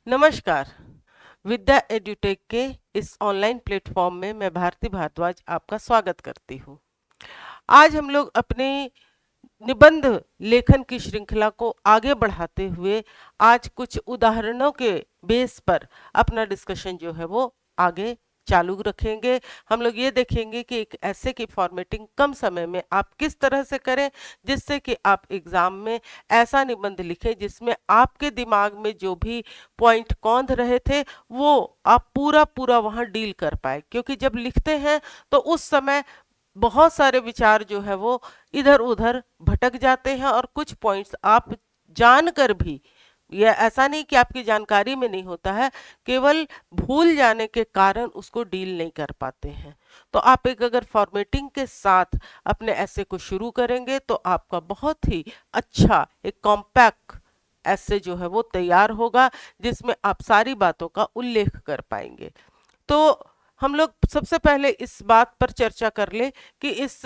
नमस्कार। विद्या एड्यूटेक के इस ऑनलाइन प्लेटफॉर्म में मैं भारती भारद्वाज आपका स्वागत करती हूँ। आज हम लोग अपने निबंध लेखन की श्रृंखला को आगे बढ़ाते हुए आज कुछ उदाहरणों के बेस पर अपना डिस्कशन जो है वो आगे चालू रखेंगे। हम लोग ये देखेंगे कि एक ऐसे की फॉर्मेटिंग कम समय में आप किस तरह से करें जिससे कि आप एग्जाम में ऐसा निबंध लिखें जिसमें आपके दिमाग में जो भी पॉइंट कौंध रहे थे वो आप पूरा पूरा वहां डील कर पाए, क्योंकि जब लिखते हैं तो उस समय बहुत सारे विचार जो है वो इधर उधर भटक जाते हैं और कुछ पॉइंट्स आप जानकर भी, यह ऐसा नहीं कि आपकी जानकारी में नहीं होता है, केवल भूल जाने के कारण उसको डील नहीं कर पाते हैं। तो आप एक अगर फॉर्मेटिंग के साथ अपने ऐसे को शुरू करेंगे तो आपका बहुत ही अच्छा एक कॉम्पैक्ट ऐसे जो है वो तैयार होगा जिसमें आप सारी बातों का उल्लेख कर पाएंगे। तो हम लोग सबसे पहले इस बात पर चर्चा कर ले कि इस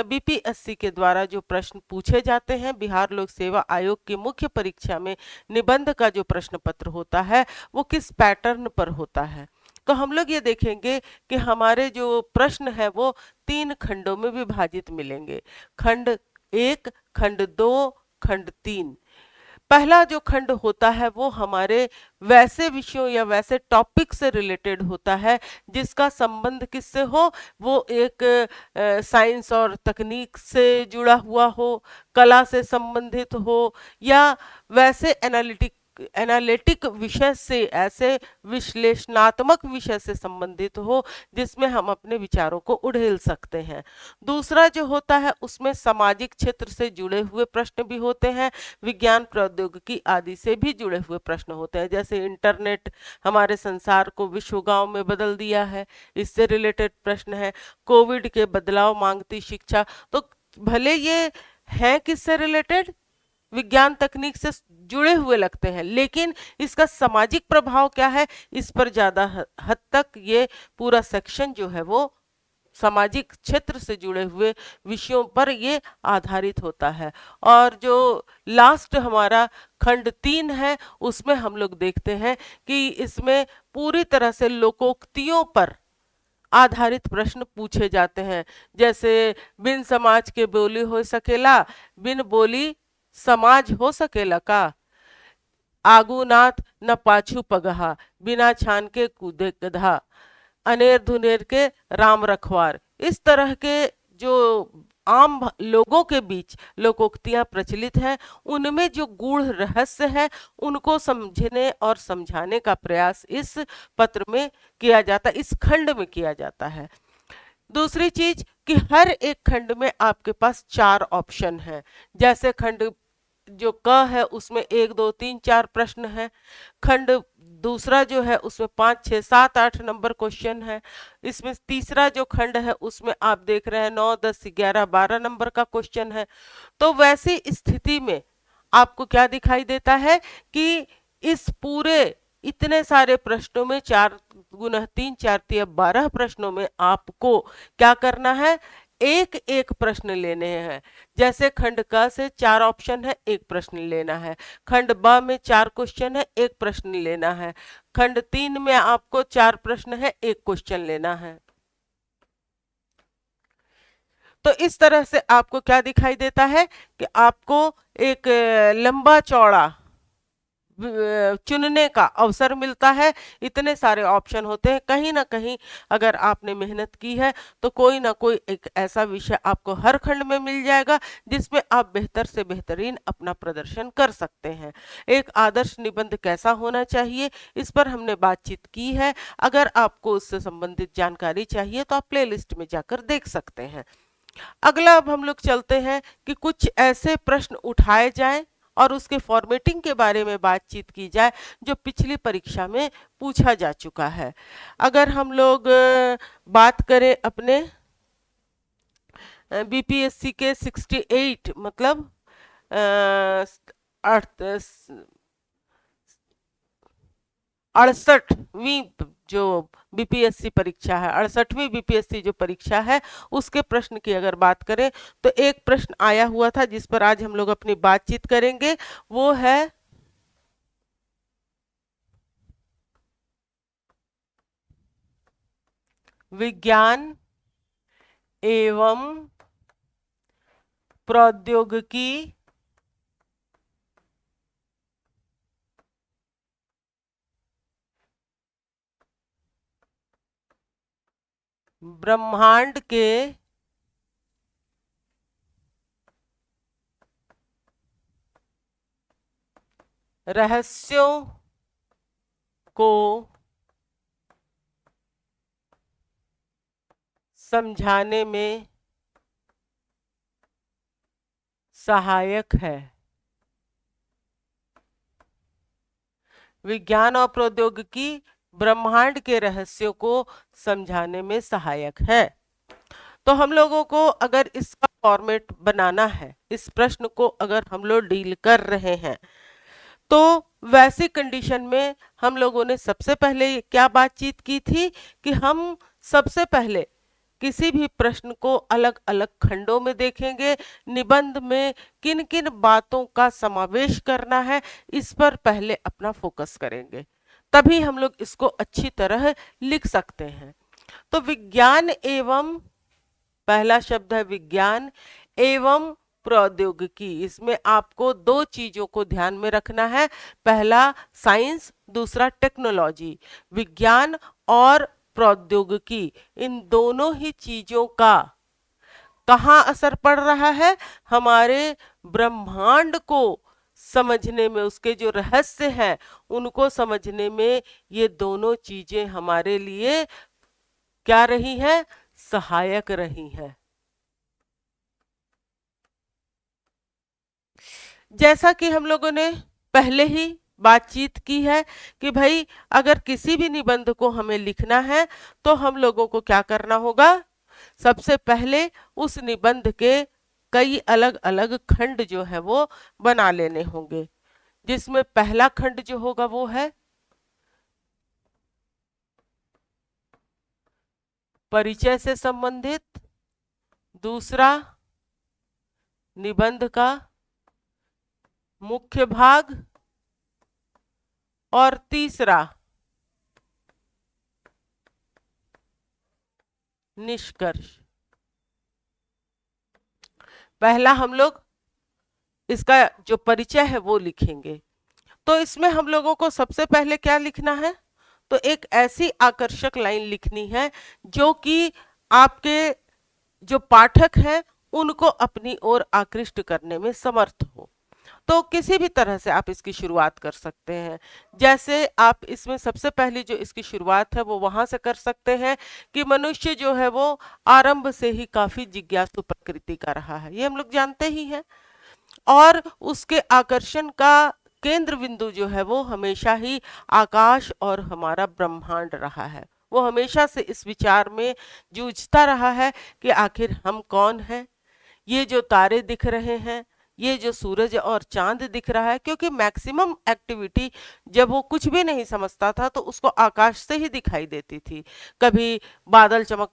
बीपीएससी के द्वारा जो प्रश्न पूछे जाते हैं, बिहार लोक सेवा आयोग की मुख्य परीक्षा में निबंध का जो प्रश्न पत्र होता है वो किस पैटर्न पर होता है। तो हम लोग ये देखेंगे कि हमारे जो प्रश्न है वो 3 खंडों में विभाजित मिलेंगे। खंड 1, खंड 2, खंड 3। पहला जो खंड होता है वो हमारे वैसे विषयों या वैसे टॉपिक से रिलेटेड होता है जिसका संबंध किससे हो, वो एक साइंस और तकनीक से जुड़ा हुआ हो, कला से संबंधित हो, या वैसे एनालिटिक विषय से, ऐसे विश्लेषणात्मक विषय से संबंधित हो जिसमें हम अपने विचारों को उड़ेल सकते हैं। दूसरा जो होता है उसमें सामाजिक क्षेत्र से जुड़े हुए प्रश्न भी होते हैं, विज्ञान प्रौद्योगिकी आदि से भी जुड़े हुए प्रश्न होते हैं, जैसे इंटरनेट हमारे संसार को विश्व गांव में बदल दिया है, इससे रिलेटेड प्रश्न है। कोविड के बदलाव मांगती शिक्षा, तो भले ये है किससे रिलेटेड, विज्ञान तकनीक से जुड़े हुए लगते हैं, लेकिन इसका सामाजिक प्रभाव क्या है, इस पर ज्यादा हद तक ये पूरा सेक्शन जो है वो सामाजिक क्षेत्र से जुड़े हुए विषयों पर ये आधारित होता है। और जो लास्ट हमारा खंड 3 है उसमें हम लोग देखते हैं कि इसमें पूरी तरह से लोकोक्तियों पर आधारित प्रश्न पूछे जाते हैं, जैसे बिन समाज के बोली हो सकेला, बिन बोली समाज हो सकेला का, आगू नाथ न पाछू पगहा, बिना छान के कूदे गधा, अनेर धुनेर के राम रखवार। इस तरह के जो आम लोगों के बीच लोकोक्तियां प्रचलित हैं, उनमें जो गूढ़ रहस्य है उनको समझने और समझाने का प्रयास इस पत्र में किया जाता है, इस खंड में किया जाता है। दूसरी चीज कि हर एक खंड में आपके पास 4 ऑप्शन हैं, जैसे खंड जो क है उसमें 1, 2, 3, 4 प्रश्न है, खंड दूसरा जो है उसमें 5, 6, 7, 8 नंबर क्वेश्चन है, इसमें तीसरा जो खंड है उसमें आप देख रहे हैं 9, 10, 11, 12 नंबर का क्वेश्चन है। तो वैसी स्थिति में आपको क्या दिखाई देता है कि इस पूरे इतने सारे प्रश्नों में 4 × 3 = 4, 12 प्रश्नों में आपको क्या करना है, एक एक प्रश्न लेने हैं। जैसे खंड क से 4 ऑप्शन है, एक प्रश्न लेना है। खंड ब में 4 क्वेश्चन है, एक प्रश्न लेना है। खंड 3 में आपको 4 प्रश्न है, एक क्वेश्चन लेना है। तो इस तरह से आपको क्या दिखाई देता है कि आपको एक लंबा चौड़ा चुनने का अवसर मिलता है। इतने सारे ऑप्शन होते हैं, कहीं ना कहीं अगर आपने मेहनत की है तो कोई ना कोई एक ऐसा विषय आपको हर खंड में मिल जाएगा जिसमें आप बेहतर से बेहतरीन अपना प्रदर्शन कर सकते हैं। एक आदर्श निबंध कैसा होना चाहिए इस पर हमने बातचीत की है, अगर आपको उससे संबंधित जानकारी चाहिए तो आप प्लेलिस्ट में जाकर देख सकते हैं। अगला अब हम लोग चलते हैं कि कुछ ऐसे प्रश्न उठाए जाएं और उसके फॉर्मेटिंग के बारे में बातचीत की जाए जो पिछली परीक्षा में पूछा जा चुका है। अगर हम लोग बात करें अपने बीपीएससी के 68 मतलब 68वीं जो बीपीएससी परीक्षा है, 68वीं बीपीएससी जो परीक्षा है उसके प्रश्न की अगर बात करें तो एक प्रश्न आया हुआ था जिस पर आज हम लोग अपनी बातचीत करेंगे, वो है विज्ञान एवं प्रौद्योगिकी ब्रह्मांड के रहस्यों को समझाने में सहायक है। विज्ञान और प्रौद्योगिकी ब्रह्मांड के रहस्यों को समझाने में सहायक है। तो हम लोगों को अगर इसका फॉर्मेट बनाना है, इस प्रश्न को अगर हम लोग डील कर रहे हैं, तो वैसी कंडीशन में हम लोगों ने सबसे पहले क्या बातचीत की थी कि हम सबसे पहले किसी भी प्रश्न को अलग अलग खंडों में देखेंगे, निबंध में किन किन बातों का समावेश करना है इस पर पहले अपना फोकस करेंगे, तभी हम लोग इसको अच्छी तरह लिख सकते हैं। तो विज्ञान एवं, पहला शब्द है विज्ञान एवं प्रौद्योगिकी। इसमें आपको दो चीजों को ध्यान में रखना है, पहला साइंस, दूसरा टेक्नोलॉजी। विज्ञान और प्रौद्योगिकी, इन दोनों ही चीजों का कहाँ असर पड़ रहा है? हमारे ब्रह्मांड को समझने में, उसके जो रहस्य हैं उनको समझने में ये दोनों चीजें हमारे लिए क्या रही हैं? सहायक रही हैं। जैसा कि हम लोगों ने पहले ही बातचीत की है कि भाई अगर किसी भी निबंध को हमें लिखना है तो हम लोगों को क्या करना होगा? सबसे पहले उस निबंध के कई अलग अलग खंड जो है वो बना लेने होंगे, जिसमें पहला खंड जो होगा वो है परिचय से संबंधित, दूसरा निबंध का मुख्य भाग, और तीसरा निष्कर्ष। पहला हम लोग इसका जो परिचय है वो लिखेंगे। तो इसमें हम लोगों को सबसे पहले क्या लिखना है? तो एक ऐसी आकर्षक लाइन लिखनी है जो कि आपके जो पाठक हैं उनको अपनी ओर आकृष्ट करने में समर्थ हो। तो किसी भी तरह से आप इसकी शुरुआत कर सकते हैं। जैसे आप इसमें सबसे पहली जो इसकी शुरुआत है वो वहां से कर सकते हैं कि मनुष्य जो है वो आरंभ से ही काफी जिज्ञासु प्रकृति का रहा है, ये हम लोग जानते ही हैं। और उसके आकर्षण का केंद्र बिंदु जो है वो हमेशा ही आकाश और हमारा ब्रह्मांड रहा है। वो हमेशा से इस विचार में जूझता रहा है कि आखिर हम कौन हैं, ये जो तारे दिख रहे हैं, ये जो सूरज और चांद दिख रहा है, क्योंकि मैक्सिमम एक्टिविटी जब वो कुछ भी नहीं समझता था तो उसको आकाश से ही दिखाई देती थी। कभी बादल चमक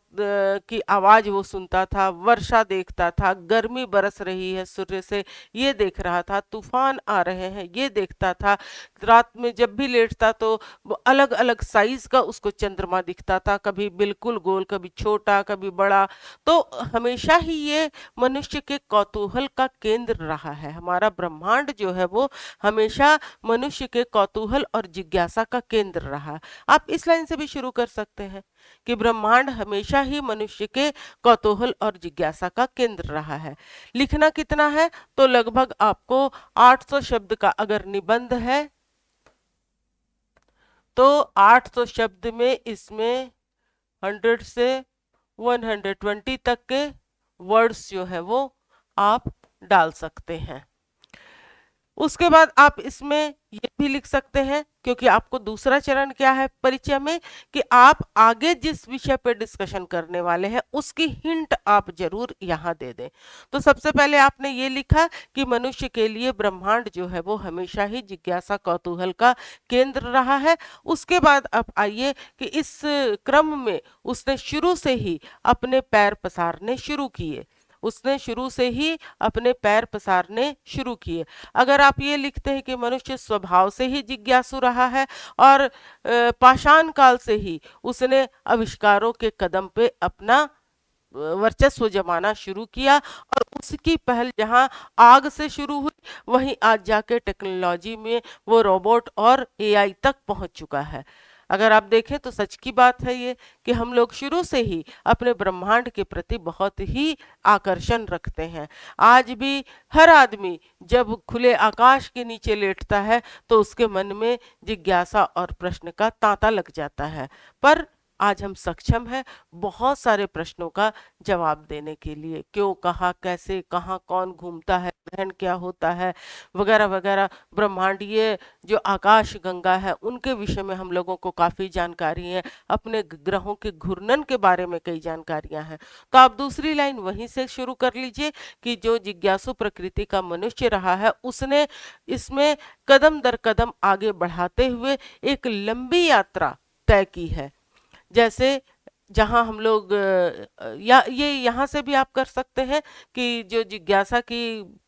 की आवाज वो सुनता था, वर्षा देखता था, गर्मी बरस रही है सूर्य से ये देख रहा था, तूफान आ रहे हैं ये देखता था। रात में जब भी लेटता तो अलग अलग साइज का उसको चंद्रमा दिखता था, कभी बिल्कुल गोल, कभी छोटा, कभी बड़ा। तो हमेशा ही ये मनुष्य के कौतूहल का केंद्र रहा है। हमारा ब्रह्मांड जो है वो हमेशा मनुष्य के कौतूहल और जिज्ञासा का केंद्र रहा। आप इस लाइन से भी शुरू कर सकते हैं कि ब्रह्मांड हमेशा ही मनुष्य के कौतूहल और जिज्ञासा का केंद्र रहा है। लिखना कितना है? तो लगभग आपको 800 शब्द का अगर निबंध है तो 800 शब्द में इसमें 100 से 120 तक के वर्ड्स जो है वो आप डाल सकते हैं। उसके बाद आप इसमें ये भी लिख सकते हैं, क्योंकि आपको दूसरा चरण क्या है परिचय में, कि आप आगे जिस विषय पर डिस्कशन करने वाले हैं उसकी हिंट आप जरूर यहाँ दे दें। तो सबसे पहले आपने ये लिखा कि मनुष्य के लिए ब्रह्मांड जो है वो हमेशा ही जिज्ञासा कौतूहल का केंद्र रहा है। उसके बाद आप आइए कि इस क्रम में उसने शुरू से ही अपने पैर पसारने शुरू किए। उसने शुरू से ही अपने पैर पसारने शुरू किए। अगर आप ये लिखते हैं कि मनुष्य स्वभाव से ही जिज्ञासु रहा है और पाषाण काल से ही उसने आविष्कारों के कदम पे अपना वर्चस्व जमाना शुरू किया, और उसकी पहल जहां आग से शुरू हुई वहीं आज जाके टेक्नोलॉजी में वो रोबोट और एआई तक पहुंच चुका है। अगर आप देखें तो सच की बात है ये कि हम लोग शुरू से ही अपने ब्रह्मांड के प्रति बहुत ही आकर्षण रखते हैं। आज भी हर आदमी जब खुले आकाश के नीचे लेटता है तो उसके मन में जिज्ञासा और प्रश्न का तांता लग जाता है। पर आज हम सक्षम हैं बहुत सारे प्रश्नों का जवाब देने के लिए, क्यों, कहाँ, कैसे, कहाँ कौन घूमता है, ग्रहण क्या होता है, वगैरह वगैरह। ब्रह्मांडीय जो आकाश गंगा है उनके विषय में हम लोगों को काफी जानकारी है, अपने ग्रहों के घूर्णन के बारे में कई जानकारियां हैं। तो आप दूसरी लाइन वहीं से शुरू कर लीजिए कि जो जिज्ञासु प्रकृति का मनुष्य रहा है उसने इसमें कदम दर कदम आगे बढ़ाते हुए एक लंबी यात्रा तय की है। जैसे जहाँ हम लोग या ये यहाँ से भी आप कर सकते हैं कि जो जिज्ञासा की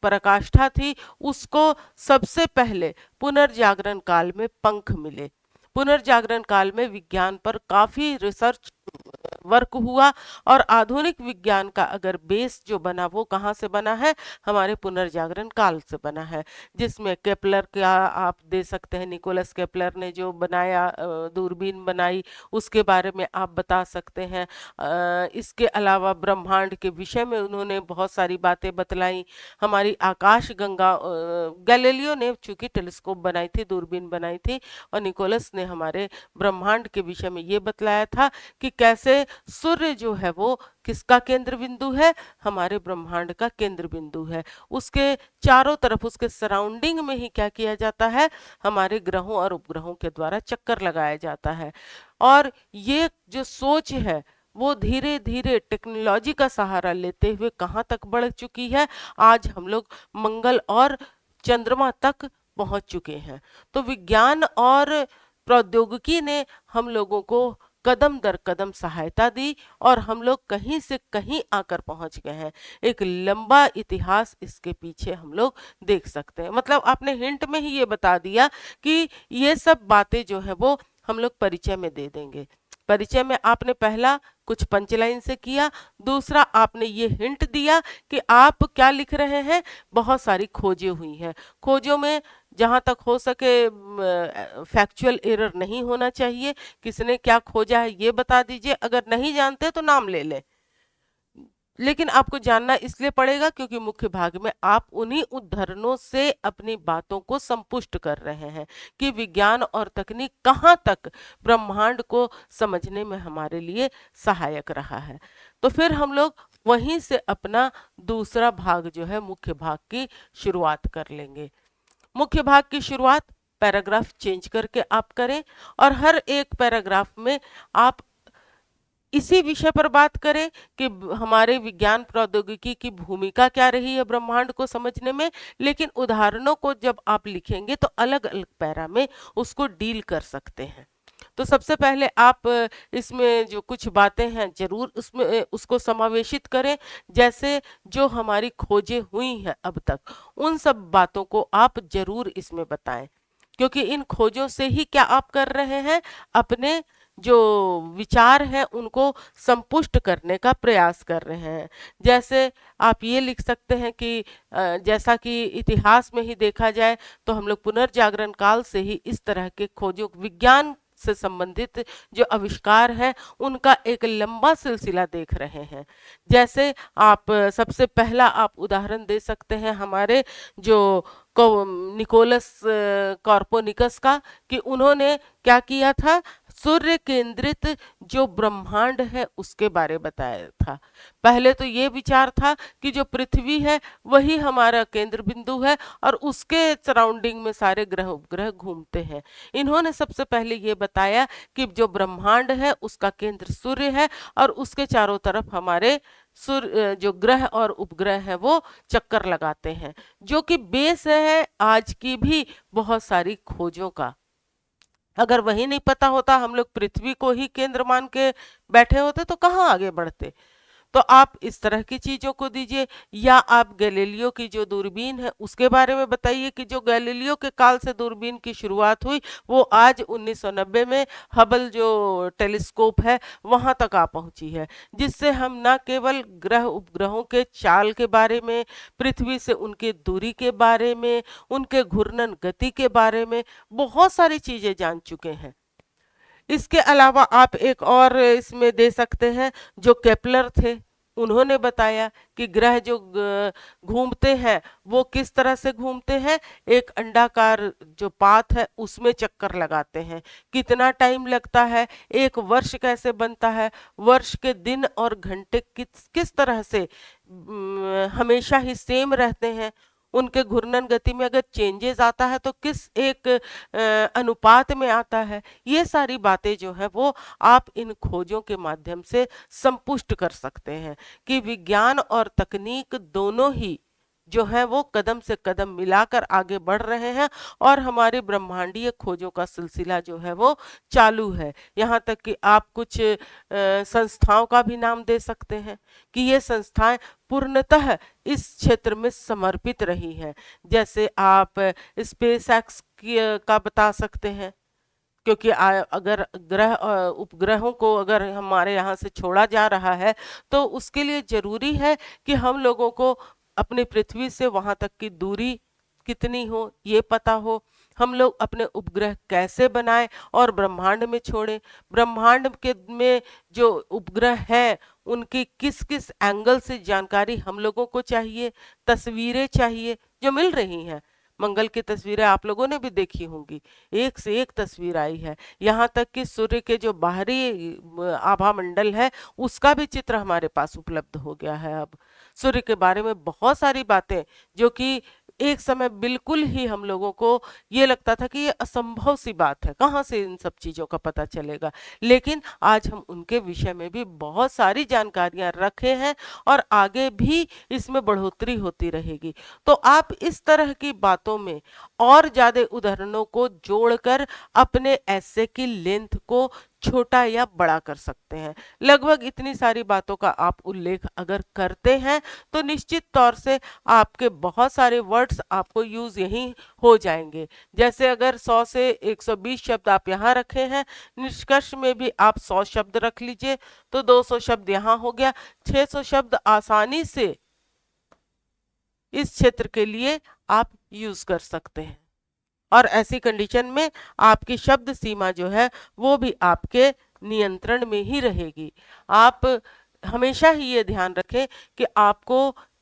पराकाष्ठा थी उसको सबसे पहले पुनर्जागरण काल में पंख मिले। पुनर्जागरण काल में विज्ञान पर काफी रिसर्च वर्क हुआ, और आधुनिक विज्ञान का अगर बेस जो बना वो कहाँ से बना है, हमारे पुनर्जागरण काल से बना है, जिसमें केपलर का आप दे सकते हैं, निकोलस केपलर ने जो बनाया दूरबीन बनाई उसके बारे में आप बता सकते हैं। इसके अलावा ब्रह्मांड के विषय में उन्होंने बहुत सारी बातें बतलाई। हमारी आकाश गंगा, गैलीलियो ने चूंकि टेलीस्कोप बनाई थी, दूरबीन बनाई थी, और निकोलस ने हमारे ब्रह्मांड के विषय में ये बतलाया था कि कैसे सूर्य जो है वो किसका केंद्र बिंदु है, हमारे ब्रह्मांड का केंद्र बिंदु है। उसके चारों तरफ, उसके सराउंडिंग में ही क्या किया जाता है, हमारे ग्रहों और उपग्रहों के द्वारा चक्कर लगाया जाता है। और ये जो सोच है वो धीरे धीरे टेक्नोलॉजी का सहारा लेते हुए कहाँ तक बढ़ चुकी है, आज हम लोग मंगल और चंद्रमा तक पहुंच चुके हैं। तो विज्ञान और प्रौद्योगिकी ने हम लोगों को कदम दर कदम सहायता दी और हम लोग कहीं से कहीं आकर पहुंच गए हैं। एक लंबा इतिहास इसके पीछे हम लोग देख सकते हैं। मतलब आपने हिंट में ही ये बता दिया कि ये सब बातें जो है वो हम लोग परिचय में दे देंगे। परिचय में आपने पहला कुछ पंचलाइन से किया, दूसरा आपने ये हिंट दिया कि आप क्या लिख रहे हैं, बहुत सारी खोजें हुई हैं। खोजों में जहां तक हो सके फैक्चुअल एरर नहीं होना चाहिए। किसने क्या खोजा है ये बता दीजिए, अगर नहीं जानते तो नाम ले लें, लेकिन आपको जानना इसलिए पड़ेगा क्योंकि मुख्य भाग में आप उन्हीं उदाहरणों से अपनी बातों को संपुष्ट कर रहे हैं कि विज्ञान और तकनीक कहाँ तक ब्रह्मांड को समझने में हमारे लिए सहायक रहा है। तो फिर हम लोग वहीं से अपना दूसरा भाग जो है मुख्य भाग की शुरुआत कर लेंगे। मुख्य भाग की शुरुआत पैराग्राफ चेंज करके आप करें, और हर एक पैराग्राफ में आप इसी विषय पर बात करें कि हमारे विज्ञान प्रौद्योगिकी की भूमिका क्या रही है ब्रह्मांड को समझने में। लेकिन उदाहरणों को जब आप लिखेंगे तो अलग अलग पैरा में उसको डील कर सकते हैं। तो सबसे पहले आप इसमें जो कुछ बातें हैं जरूर उसमें उसको समावेशित करें। जैसे जो हमारी खोजें हुई हैं अब तक, उन सब बातों को आप जरूर इसमें बताएं, क्योंकि इन खोजों से ही क्या आप कर रहे हैं, अपने जो विचार हैं उनको संपुष्ट करने का प्रयास कर रहे हैं। जैसे आप ये लिख सकते हैं कि जैसा कि इतिहास में ही देखा जाए तो हम लोग पुनर्जागरण काल से ही इस तरह के खोजों, विज्ञान से संबंधित जो आविष्कार है उनका एक लंबा सिलसिला देख रहे हैं। जैसे आप सबसे पहला आप उदाहरण दे सकते हैं हमारे जो निकोलस कॉर्पोनिकस का, कि उन्होंने क्या किया था, सूर्य केंद्रित जो ब्रह्मांड है उसके बारे बताया था। पहले तो ये विचार था कि जो पृथ्वी है वही हमारा केंद्र बिंदु है और उसके सराउंडिंग में सारे ग्रह उपग्रह घूमते हैं। इन्होंने सबसे पहले ये बताया कि जो ब्रह्मांड है उसका केंद्र सूर्य है और उसके चारों तरफ हमारे सूर्य जो ग्रह और उपग्रह हैं वो चक्कर लगाते हैं, जो कि बेस है आज की भी बहुत सारी खोजों का। अगर वही नहीं पता होता, हम लोग पृथ्वी को ही केंद्र मान के बैठे होते तो कहाँ आगे बढ़ते। तो आप इस तरह की चीजों को दीजिए, या आप गैलीलियो की जो दूरबीन है उसके बारे में बताइए कि जो गैलीलियो के काल से दूरबीन की शुरुआत हुई वो आज 1990 में हबल जो टेलीस्कोप है वहां तक आ पहुंची है, जिससे हम न केवल ग्रह उपग्रहों के चाल के बारे में, पृथ्वी से उनकी दूरी के बारे में, उनके घूर्णन गति के बारे में बहुत सारी चीजें जान चुके हैं। इसके अलावा आप एक और इसमें दे सकते हैं, जो केपलर थे उन्होंने बताया कि ग्रह जो घूमते हैं वो किस तरह से घूमते हैं। एक अंडाकार जो पाथ है उसमें चक्कर लगाते हैं, कितना टाइम लगता है, एक वर्ष कैसे बनता है, वर्ष के दिन और घंटे किस किस तरह से हमेशा ही सेम रहते हैं, उनके घूर्णन गति में अगर चेंजेस आता है तो किस एक अनुपात में आता है। ये सारी बातें जो है वो आप इन खोजों के माध्यम से संपुष्ट कर सकते हैं कि विज्ञान और तकनीक दोनों ही जो है वो कदम से कदम मिलाकर आगे बढ़ रहे हैं, और हमारी ब्रह्मांडीय खोजों का सिलसिला जो है वो चालू है। यहाँ तक कि आप कुछ संस्थाओं का भी नाम दे सकते हैं कि ये संस्थाएं पूर्णतः इस क्षेत्र में समर्पित रही हैं। जैसे आप स्पेस एक्स का बता सकते हैं, क्योंकि अगर ग्रह उपग्रहों को अगर हमारे यहाँ से छोड़ा जा रहा है तो उसके लिए जरूरी है कि हम लोगों को अपनी पृथ्वी से वहां तक की दूरी कितनी हो ये पता हो, हम लोग अपने उपग्रह कैसे बनाएं और ब्रह्मांड में छोड़ें, ब्रह्मांड के में जो उपग्रह है उनकी किस किस एंगल से जानकारी हम लोगों को चाहिए, तस्वीरें चाहिए जो मिल रही हैं। मंगल की तस्वीरें आप लोगों ने भी देखी होंगी, एक से एक तस्वीर आई है। यहाँ तक कि सूर्य के जो बाहरी आभा मंडल है उसका भी चित्र हमारे पास उपलब्ध हो गया है। अब सूर्य के बारे में बहुत सारी बातें जो कि एक समय बिल्कुल ही हम लोगों को ये लगता था कि ये असंभव सी बात है, कहाँ से इन सब चीजों का पता चलेगा, लेकिन आज हम उनके विषय में भी बहुत सारी जानकारियां रखे हैं और आगे भी इसमें बढ़ोतरी होती रहेगी। तो आप इस तरह की बातों में और ज्यादा उदाहरणों को जोड़कर अपने ऐसे की लेंथ को छोटा या बड़ा कर सकते हैं। लगभग इतनी सारी बातों का आप उल्लेख अगर करते हैं तो निश्चित तौर से आपके बहुत सारे वर्ड्स आपको यूज यही हो जाएंगे। जैसे अगर 100 से 120 शब्द आप यहाँ रखे हैं, निष्कर्ष में भी आप 100 शब्द रख लीजिए तो 200 शब्द यहाँ हो गया, 600 शब्द आसानी से इस क्षेत्र के लिए आप यूज कर सकते हैं। और ऐसी कंडीशन में आपकी शब्द सीमा जो है वो भी आपके नियंत्रण में ही रहेगी। आप हमेशा ही ये ध्यान रखें कि आपको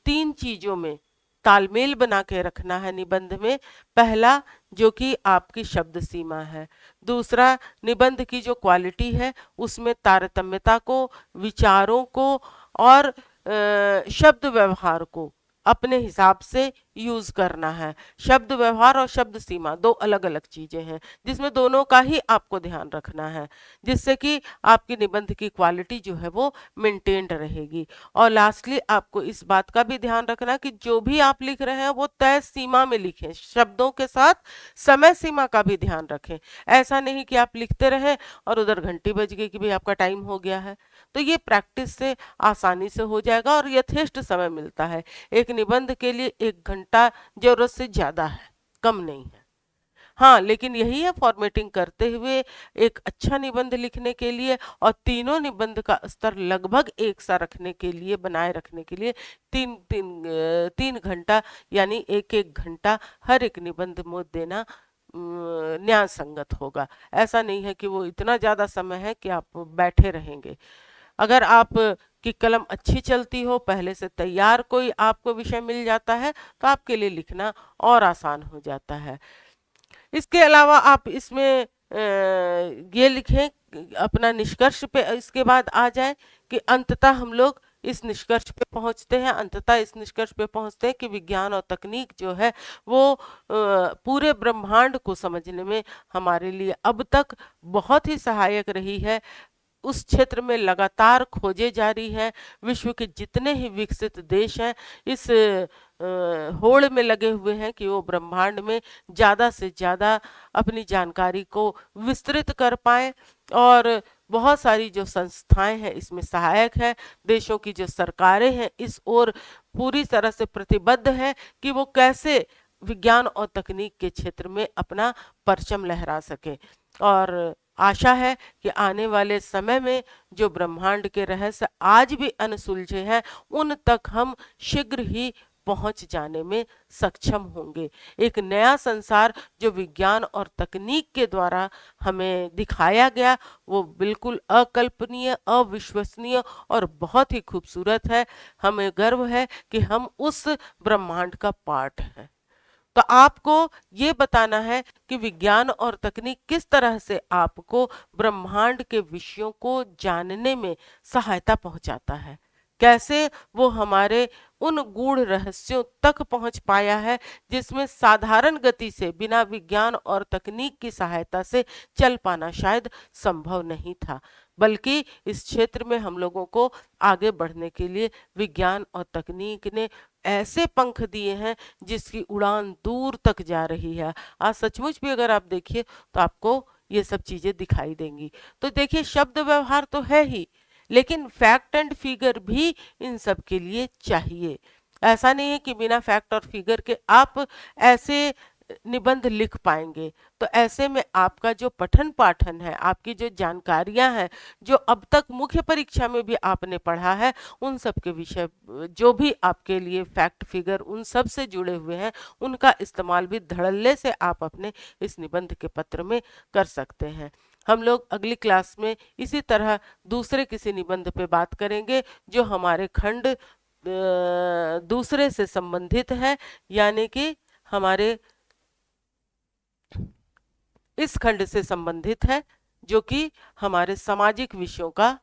3 चीजों में तालमेल बना के रखना है निबंध में। पहला जो कि आपकी शब्द सीमा है, दूसरा निबंध की जो क्वालिटी है उसमें तारतम्यता को, विचारों को और शब्द व्यवहार को अपने हिसाब से यूज करना है। शब्द व्यवहार और शब्द सीमा दो अलग अलग चीजें हैं जिसमें दोनों का ही आपको ध्यान रखना है, जिससे कि आपकी निबंध की क्वालिटी जो है वो मेंटेन्ड रहेगी। और लास्टली आपको इस बात का भी ध्यान रखना कि जो भी आप लिख रहे हैं वो तय सीमा में लिखें, शब्दों के साथ समय सीमा का भी ध्यान रखें। ऐसा नहीं कि आप लिखते रहें और उधर घंटी बज गई कि भाई आपका टाइम हो गया है। तो ये प्रैक्टिस से आसानी से हो जाएगा और यथेष्ट समय मिलता है। एक निबंध के लिए 1 घंटा जरूरत से ज्यादा है, कम नहीं है। हाँ, लेकिन यही है फॉर्मेटिंग करते हुए एक अच्छा निबंध लिखने के लिए और तीनों निबंध का स्तर लगभग एक सा रखने के लिए, बनाए रखने के लिए 3 घंटा यानी 1 घंटा हर एक निबंध में देना न्याय संगत होगा। ऐसा नहीं है कि वो इतना ज्यादा समय है कि आप बैठे रहेंगे। अगर आप की कलम अच्छी चलती हो, पहले से तैयार कोई आपको विषय मिल जाता है तो आपके लिए लिखना और आसान हो जाता है। इसके अलावा आप इसमें ये लिखें अपना निष्कर्ष पे, इसके बाद आ जाए कि अंततः हम लोग इस निष्कर्ष पे पहुंचते हैं, अंततः इस निष्कर्ष पे पहुंचते हैं कि विज्ञान और तकनीक जो है वो पूरे ब्रह्मांड को समझने में हमारे लिए अब तक बहुत ही सहायक रही है। उस क्षेत्र में लगातार खोजे जारी हैं। विश्व के जितने ही विकसित देश हैं इस होड़ में लगे हुए हैं कि वो ब्रह्मांड में ज़्यादा से ज़्यादा अपनी जानकारी को विस्तृत कर पाए और बहुत सारी जो संस्थाएं हैं इसमें सहायक है। देशों की जो सरकारें हैं इस ओर पूरी तरह से प्रतिबद्ध है कि वो कैसे विज्ञान और तकनीक के क्षेत्र में अपना परचम लहरा सके। और आशा है कि आने वाले समय में जो ब्रह्मांड के रहस्य आज भी अनसुलझे हैं उन तक हम शीघ्र ही पहुंच जाने में सक्षम होंगे। एक नया संसार जो विज्ञान और तकनीक के द्वारा हमें दिखाया गया वो बिल्कुल अकल्पनीय, अविश्वसनीय और बहुत ही खूबसूरत है। हमें गर्व है कि हम उस ब्रह्मांड का पार्ट हैं। तो आपको ये बताना है कि विज्ञान और तकनीक किस तरह से आपको ब्रह्मांड के विषयों को जानने में सहायता पहुंचाता है, कैसे वो हमारे उन गूढ़ रहस्यों तक पहुंच पाया है जिसमें साधारण गति से बिना विज्ञान और तकनीक की सहायता से चल पाना शायद संभव नहीं था। बल्कि इस क्षेत्र में हम लोगों को आगे बढ़ने के लिए विज्ञान और तकनीक ने ऐसे पंख दिए हैं जिसकी उड़ान दूर तक जा रही है। आज सचमुच भी अगर आप देखिए तो आपको ये सब चीजें दिखाई देंगी। तो देखिए शब्द व्यवहार तो है ही, लेकिन फैक्ट एंड फिगर भी इन सब के लिए चाहिए। ऐसा नहीं है कि बिना फैक्ट और फिगर के आप ऐसे निबंध लिख पाएंगे। तो ऐसे में आपका जो पठन पाठन है, आपकी जो जानकारियां हैं, जो अब तक मुख्य परीक्षा में भी आपने पढ़ा है, उन सब के विषय जो भी आपके लिए फैक्ट फिगर उन सब से जुड़े हुए हैं उनका इस्तेमाल भी धड़ल्ले से आप अपने इस निबंध के पत्र में कर सकते हैं। हम लोग अगली क्लास में इसी तरह दूसरे किसी निबंध पे बात करेंगे जो हमारे खंड दूसरे से संबंधित है, यानी कि हमारे इस खंड से संबंधित है जो कि हमारे सामाजिक विषयों का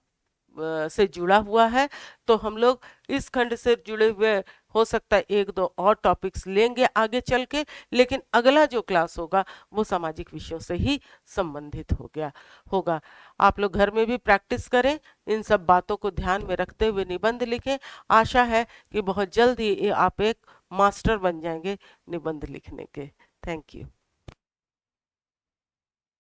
से जुड़ा हुआ है। तो हम लोग इस खंड से जुड़े हुए हो सकता है एक दो और टॉपिक्स लेंगे आगे चल के, लेकिन अगला जो क्लास होगा वो सामाजिक विषयों से ही संबंधित होगा। आप लोग घर में भी प्रैक्टिस करें, इन सब बातों को ध्यान में रखते हुए निबंध लिखें। आशा है कि बहुत जल्द ही आप एक मास्टर बन जाएंगे निबंध लिखने के। Thank you.